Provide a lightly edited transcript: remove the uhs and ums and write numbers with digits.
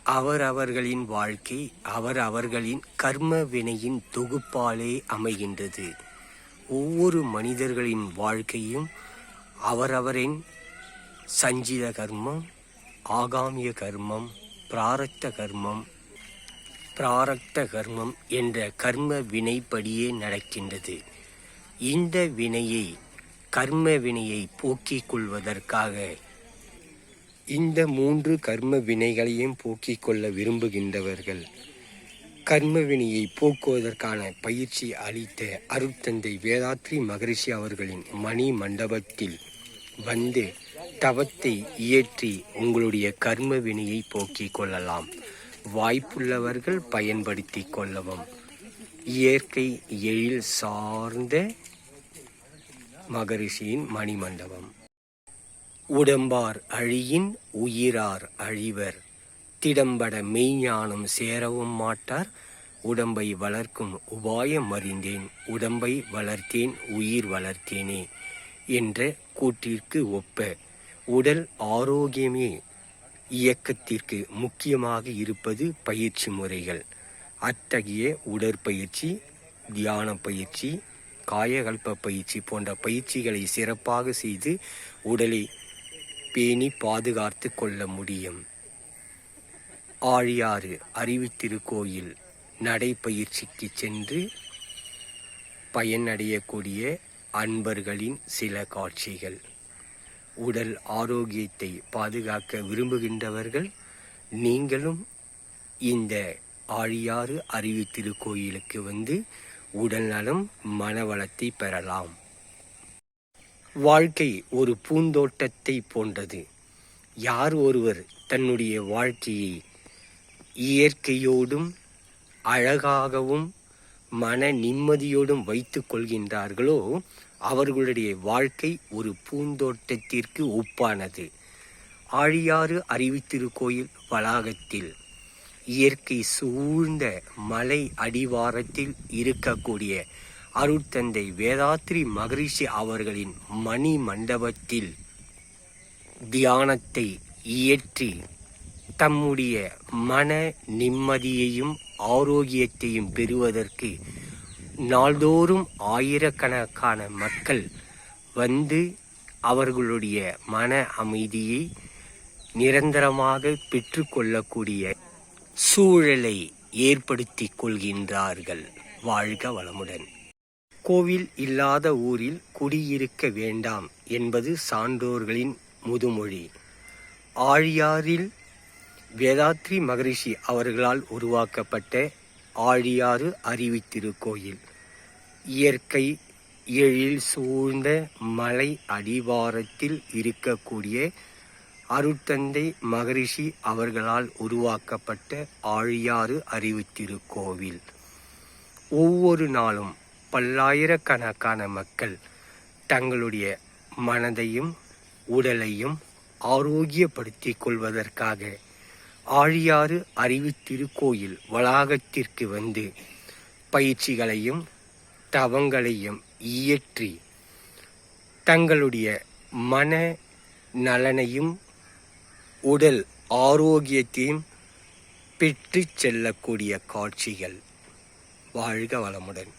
அவரவர்களின் வாழ்க்கை அவரவர்களின் கர்ம வினையின் தொகுப்பாலே அமைகின்றது. ஒவ்வொரு மனிதர்களின் வாழ்க்கையும் அவரவரின் சஞ்சித கர்மம், ஆகாமிய கர்மம், பிராரக்த கர்மம் என்ற கர்ம வினைப்படியே நடக்கின்றது. இந்த கர்ம வினையை போக்கிக் கொள்வதற்காக இந்த 3 கர்ம வினைகளையும் போக்கிக் கொள்ள விரும்புகின்றவர்கள் கர்ம வினையை போக்குவதற்கான பயிற்சி அளித்த அருட்தந்தை வேதாத்ரி மகரிஷி அவர்களின் மணி மண்டபத்தில் வந்து தவத்தை இயற்றி உங்களுடைய கர்ம வினையை போக்கிக் கொள்ளலாம். வாய்ப்புள்ளவர்கள் பயன்படுத்தி கொள்ளவும். இயற்கை எழில் சார்ந்த மகரிஷியின் மணிமண்டபம். உடம்பார் அழியின் உயிரார் அழிவர், திடம்பட மெய்ஞானம் சேரவும் மாட்டார். உடம்பை வளர்க்கும் உபாயம் அறிந்தேன், உடம்பை வளர்த்தேன் உயிர் வளர்த்தேனே என்ற கூற்றிற்கு ஒப்ப உடல் ஆரோக்கியமே இயக்கத்திற்கு முக்கியமாக இருப்பது பயிற்சி முறைகள். அத்தகைய உடற்பயிற்சி, தியான பயிற்சி, காயகல்ப பயிற்சி போன்ற பயிற்சிகளை சிறப்பாக செய்து உடலை பேணி பாதுகாத்து கொள்ள முடியும். ஆழியாறு அறிவுத்திருக்கோயில் நடைப்பயிற்சிக்கு சென்று பயனடையக்கூடிய அன்பர்களின் சில காட்சிகள். உடல் ஆரோக்கியத்தை பாதுகாக்க விரும்புகின்றவர்கள் நீங்களும் இந்த ஆழியாறு அறிவுத்திருக்கோயிலுக்கு வந்து உடல் நலம் மனவளத்தை பெறலாம். வாழ்க்கை ஒரு பூந்தோட்டத்தை போன்றது. யார் ஒருவர் தன்னுடைய வாழ்க்கையை இயற்கையோடும் அழகாகவும் மன நிம்மதியோடும் வைத்து கொள்கின்றார்களோ அவர்களுடைய வாழ்க்கை ஒரு பூந்தோட்டத்திற்கு ஒப்பானது. ஆழியாறு அறிவுத்திருக்கோயில் வளாகத்தில் இயற்கை சூழ்ந்த மலை அடிவாரத்தில் இருக்கக்கூடிய அருட்தந்தை வேதாத்ரி மகரிஷி அவர்களின் மணி மண்டபத்தில் தியானத்தை இயற்றி தம்முடைய மன நிம்மதியையும் ஆரோக்கியத்தையும் பெறுவதற்கு நாள்தோறும் ஆயிரக்கணக்கான மக்கள் வந்து அவர்களுடைய மன அமைதியை நிரந்தரமாக பெற்றுக்கொள்ளக்கூடிய சூழலை ஏற்படுத்தி கொள்கின்றார்கள். வாழ்க வளமுடன். கோவில் இல்லாத ஊரில் குடியிருக்க வேண்டாம் என்பது சான்றோர்களின் முதுமொழி. ஆழியாறில் வேதாத்ரி மகரிஷி அவர்களால் உருவாக்கப்பட்ட ஆழியாறு அறிவுத்திருக்கோயில் இயற்கை எழில் சூழ்ந்த மலை அடிவாரத்தில் இருக்கக்கூடிய அருட்தந்தை மகரிஷி அவர்களால் உருவாக்கப்பட்ட ஆழியாறு அறிவுத்திருக்கோவில். ஒவ்வொரு நாளும் பல்லாயிரக்கணக்கான மக்கள் தங்களுடைய மனதையும் உடலையும் ஆரோக்கியப்படுத்திக் கொள்வதற்காக ஆழியாறு அறிவுத்திருக்கோயில் வளாகத்திற்கு வந்து பயிற்சிகளையும் தவங்களையும் இயற்றி தங்களுடைய மன நலனையும் உடல் ஆரோக்கியத்தையும் பெற்று செல்லக்கூடிய காட்சிகள். வாழ்க வளமுடன்.